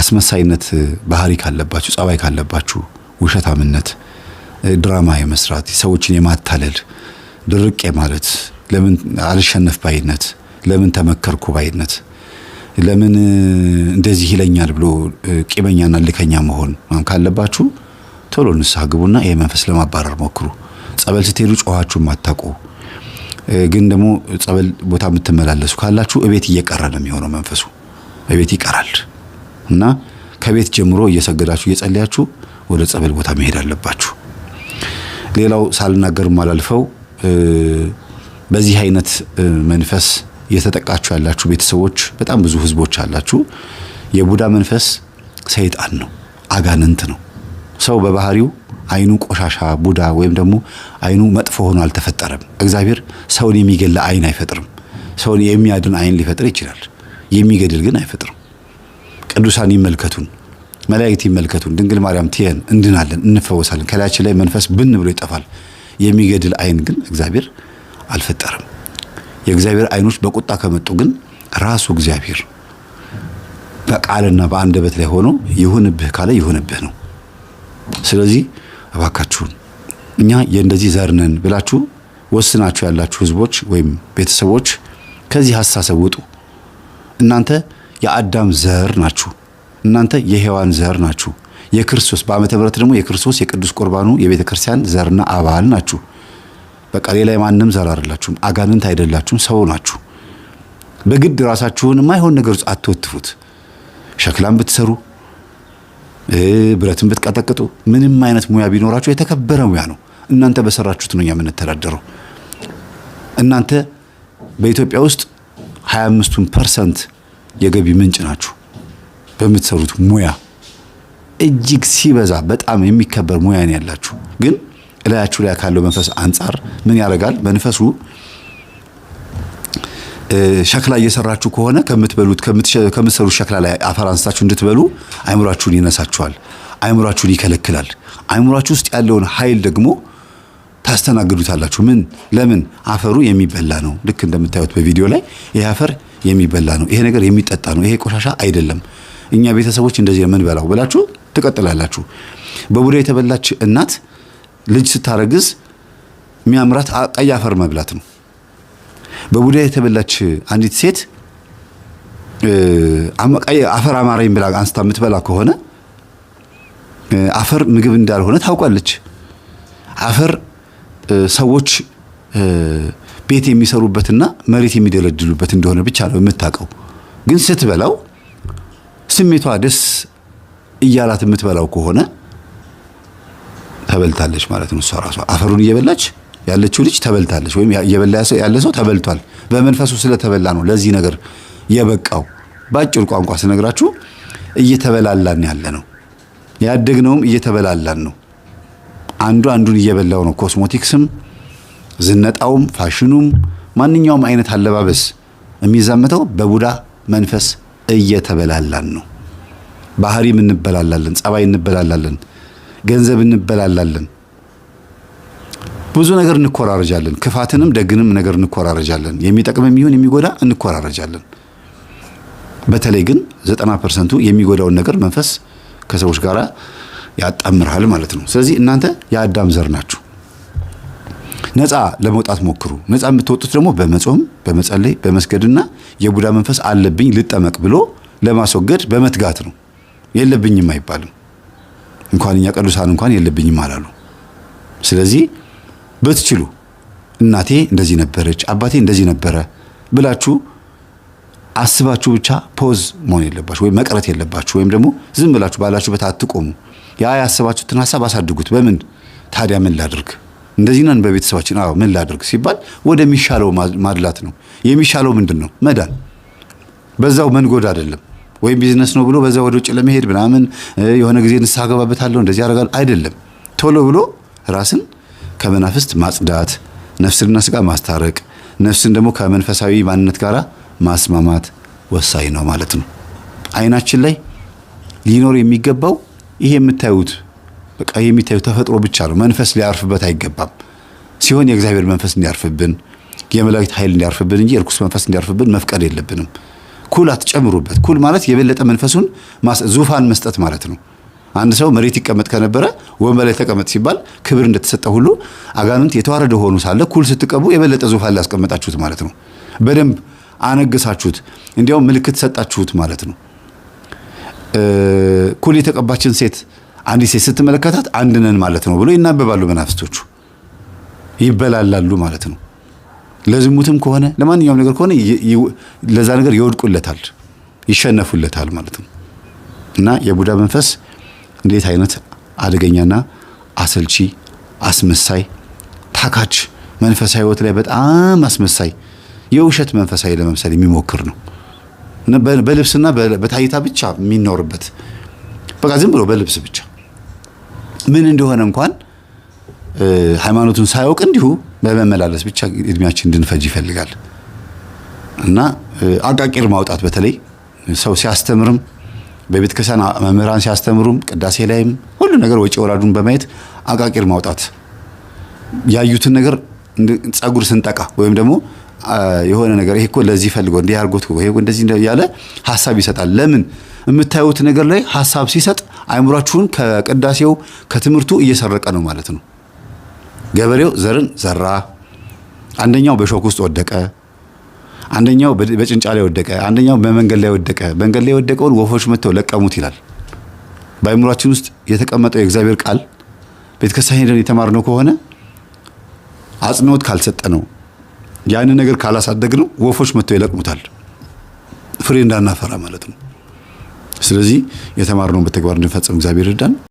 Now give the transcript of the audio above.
አስመሳይነት ባህሪ ካለባችሁ ጸባይ ካለባችሁ ውሸታምነት ድራማ የመስራት ሰዎችን የማታለል ድርቅ ማለት ለምን አልሸነፍ ባይነት ለምን ተመከርኩ ባይነት ለምን እንደዚህ ይለኛል ብሎ ቂመኛና ልከኛ መሆን ካለባችሁ ቶሎ ንስሐ ግቡና ይሄ መንፈስ ለማባረር ሞክሩ። ጸበል ስትሄዱ ጮኻችሁ ማታቁ ግን ደግሞ ጸበል ቦታ የምትመላለሱ ካላችሁ እቤት እየቀረ ነው የሚሆነው መንፈሱ እቤት ይቀራል እና ከቤት ጀምሮ እየሰገዳችሁ እየጸለያችሁ ወደ ጸበል ቦታ መሄድ አለባችሁ። ሌላው ሳልናገር ማላልፈው በዚህ አይነት መንፈስ እየተጠቃችሁ ያላችሁ ቤተሰቦች በጣም ብዙ ህዝቦች አላችሁ። የቡዳ መንፈስ ሰይጣን ነው፣ አጋንንት ነው። ሰው በባህሪው አይኑ ቆሻሻ ቡዳ ወይም ደግሞ አይኑ መጥፎ ሆኖ አልተፈጠረም። እግዚአብሔር ሰውን የሚገል አይን አይፈጥርም። ሰውን የሚያድን አይን ሊፈጥር ይችላል፣ የሚገድል ግን አይፈጥርም። ቅዱሳን ይመልከቱን፣ መላእክት ይመልከቱን፣ ድንግል ማርያም ትየን፣ እንድናለን፣ እንፈወሳለን፣ ከላያችን ላይ መንፈስ ብን ብሎ ይጠፋል። የሚገድል አይን ግን እግዚአብሔር አልፈጠረም። የእግዚአብሔር አይኖች በቁጣ ከመጡ ግን ራሱ እግዚአብሔር በቃልና በአንደበት ላይ ሆኖ ይሁንብህ ካለ ይሁንብህ ነው። ስለዚህ እባካችሁን እኛ የእንደዚህ ዘር ነን ብላችሁ ወስናችሁ ያላችሁ ህዝቦች ወይም ቤተሰቦች ከዚህ ሐሳብ ውጡ። እናንተ የአዳም ዘር ናችሁ። እናንተ የሔዋን ዘር ናችሁ። የክርስቶስ በዓመተ ምሕረት ደግሞ የክርስቶስ የቅዱስ ቁርባኑ የቤተ ክርስቲያን ዘርና አባል ናችሁ። በቃ ሌላ የማንም ዘር አይደላችሁም። አጋንንት አይደላችሁም፣ ሰው ናችሁ። በግድ ራሳችሁን የማይሆን ነገር ውስጥ አትወትፉት። ሸክላም ብትሰሩ ብረትን ብትቀጠቅጡ ምንም አይነት ሙያ ቢኖራችሁ የተከበረ ሙያ ነው። እናንተ በሰራችሁት ነው የምንተዳደረው። እናንተ በኢትዮጵያ ውስጥ 25% የገቢ ምንጭ ናችሁ። በምትሰሩት ሙያ እጅግ ሲበዛ በጣም የሚከበር ሙያ ነው ያላችሁ። ግን እላያችሁ ላይ ካለው መንፈስ አንፃር ምን ያደርጋል? መንፈሱ ሸክላ እየሰራችሁ ከሆነ ከምትሰሩት ሸክላ ላይ አፈር አንስታችሁ እንድትበሉ አይምሯችሁን ይነሳችኋል፣ አይምሯችሁን ይከለክላል። አይምሯችሁ ውስጥ ያለውን ኃይል ደግሞ ታስተናግዱታላችሁ። ለምን? አፈሩ የሚበላ ነው። ልክ እንደምታዩት በቪዲዮ ላይ ይሄ አፈር የሚበላ ነው፣ ይሄ ነገር የሚጠጣ ነው፣ ይሄ ቆሻሻ አይደለም፣ እኛ ቤተሰቦች እንደዚህ ምን በላው ብላችሁ ትቀጥላላችሁ። በቡዳ የተበላች እናት ልጅ ስታረግዝ የሚያምራት ቀይ አፈር መብላት ነው። በቡዳ የተበላች አንዲት ሴት ቀይ አፈር አማረኝ ብላ አንስታ የምትበላ ከሆነ አፈር ምግብ እንዳልሆነ ታውቃለች። አፈር ሰዎች ቤት የሚሰሩበትና መሬት የሚደለድሉበት እንደሆነ ብቻ ነው የምታውቀው። ግን ስትበላው ስሜቷ ደስ እያላት የምትበላው ከሆነ ተበልታለች ማለት ነው። እሷ ራሷ አፈሩን እየበላች ያለችው ልጅ ተበልታለች፣ ወይም እየበላ ያለ ሰው ተበልቷል። በመንፈሱ ስለተበላ ነው ለዚህ ነገር የበቃው። ባጭር ቋንቋ ስነግራችሁ እየተበላላን ያለ ነው። ያደግነውም እየተበላላን ነው። አንዱ አንዱን እየበላው ነው። ኮስሞቲክስም፣ ዝነጣውም፣ ፋሽኑም ማንኛውም አይነት አለባበስ የሚዛመተው በቡዳ መንፈስ እየተበላላን ነው። ባህሪም እንበላላለን፣ ጸባይ እንበላላለን፣ ገንዘብ እንበላላለን፣ ብዙ ነገር እንኮራረጃለን። ክፋትንም ደግንም ነገር እንኮራረጃለን። የሚጠቅምም ይሁን የሚጎዳ እንኮራረጃለን። በተለይ ግን 90% የሚጎዳውን ነገር መንፈስ ከሰዎች ጋር ያጣምራል ማለት ነው። ስለዚህ እናንተ የአዳም ዘር ናችሁ። ነፃ ለመውጣት ሞክሩ። ነፃ የምትወጡት ደግሞ በመጾም በመጸለይ በመስገድና የቡዳ መንፈስ አለብኝ ልጠመቅ ብሎ ለማስወገድ በመትጋት ነው። የለብኝም አይባልም። እንኳን እኛ ቅዱሳን እንኳን የለብኝም አላሉ። ስለዚህ በትችሉ እናቴ እንደዚህ ነበረች፣ አባቴ እንደዚህ ነበረ ብላችሁ አስባችሁ ብቻ ፖዝ መሆን የለባችሁ፣ ወይም መቅረት የለባችሁ፣ ወይም ደግሞ ዝም ብላችሁ ባላችሁበት አትቆሙ። ያ ያስባችሁትን ሐሳብ አሳድጉት። በምን ታዲያ ምን ላድርግ? እንደዚህ ነን በቤተሰባችን። አዎ ምን ላድርግ ሲባል ወደሚሻለው ማድላት ነው። የሚሻለው ምንድነው? መዳን። በዛው መንጎድ አይደለም። ወይም ቢዝነስ ነው ብሎ በዛው ወደ ውጭ ለመሄድ ምናምን የሆነ ጊዜ ንስሐ ገባበታለሁ እንደዚህ ያደርጋል አይደለም። ቶሎ ብሎ ራስን ከመናፍስት ማጽዳት፣ ነፍስና ስጋ ማስታረቅ፣ ነፍስን ደግሞ ከመንፈሳዊ ማንነት ጋር ማስማማት ወሳኝ ነው ማለት ነው። አይናችን ላይ ሊኖር የሚገባው ይሄ የምታዩት በቃ የሚታዩት ተፈጥሮ ብቻ ነው። መንፈስ ሊያርፍበት አይገባም። ሲሆን የእግዚአብሔር መንፈስ እንዲያርፍብን፣ የመላእክት ኃይል እንዲያርፍብን እንጂ የርኩስ መንፈስ እንዲያርፍብን መፍቀድ የለብንም። ኩል አትጨምሩበት። ኩል ማለት የበለጠ መንፈሱን ዙፋን መስጠት ማለት ነው። አንድ ሰው መሬት ይቀመጥ ከነበረ ወንበር ላይ ተቀመጥ ሲባል ክብር እንደተሰጠ ሁሉ አጋንንት የተዋረደ ሆኑ ሳለ ኩል ስትቀቡ የበለጠ ዙፋን ላይ ያስቀመጣችሁት ማለት ነው። በደንብ አነገሳችሁት፣ እንዲያውም ምልክት ሰጣችሁት ማለት ነው። ኩል የተቀባችን ሴት አንዲት ሴት ስትመለከታት አንድ ነን ማለት ነው ብሎ ይናበባሉ መናፍስቶቹ፣ ይበላላሉ ማለት ነው። ለዝሙትም ከሆነ ለማንኛውም ነገር ከሆነ ለዛ ነገር ይወድቁለታል፣ ይሸነፉለታል ማለት ነው። እና የቡዳ መንፈስ እንዴት አይነት አደገኛና አሰልቺ፣ አስመሳይ፣ ታካች መንፈሳዊ ህይወት ላይ በጣም አስመሳይ የውሸት መንፈሳዊ ለመምሰል የሚሞክር ነው። በልብስና በታይታ ብቻ የሚኖርበት በቃ ዝም ብሎ በልብስ ብቻ ምን እንደሆነ እንኳን ሃይማኖቱን ሳያውቅ እንዲሁ በመመላለስ ብቻ እድሜያችን እንድንፈጅ ይፈልጋል። እና አቃቂር ማውጣት በተለይ ሰው ሲያስተምርም በቤተ ክርስቲያን መምህራን ሲያስተምሩም ቅዳሴ ላይም ሁሉ ነገር ወጪ ወራዱን በማየት አቃቂር ማውጣት፣ ያዩትን ነገር ጸጉር ስንጠቃ ወይም ደግሞ የሆነ ነገር ይሄ እኮ ለዚህ ፈልጎ እንዲህ አርጎት ይሄ እንደዚህ ያለ ሐሳብ ይሰጣል። ለምን የምታዩት ነገር ላይ ሐሳብ ሲሰጥ አይምሯችሁን ከቅዳሴው ከትምህርቱ እየሰረቀ ነው ማለት ነው። ገበሬው ዘርን ዘራ፣ አንደኛው በሾክ ውስጥ ወደቀ፣ አንደኛው በጭንጫ ላይ ወደቀ፣ አንደኛው በመንገድ ላይ ወደቀ። መንገድ ላይ የወደቀውን ወፎች መጥተው ለቀሙት ይላል። በአይምሯችን ውስጥ የተቀመጠው የእግዚአብሔር ቃል ቤተክርስቲያን ሄደን የተማርነው ከሆነ አጽንኦት ካልሰጠነው ያንን ነገር ካላሳደግነው ወፎች መጥተው ይለቅሙታል፣ ፍሬ እንዳናፈራ ማለት ነው። ስለዚህ የተማርነውን በተግባር እንድንፈጽም እግዚአብሔር ይርዳን።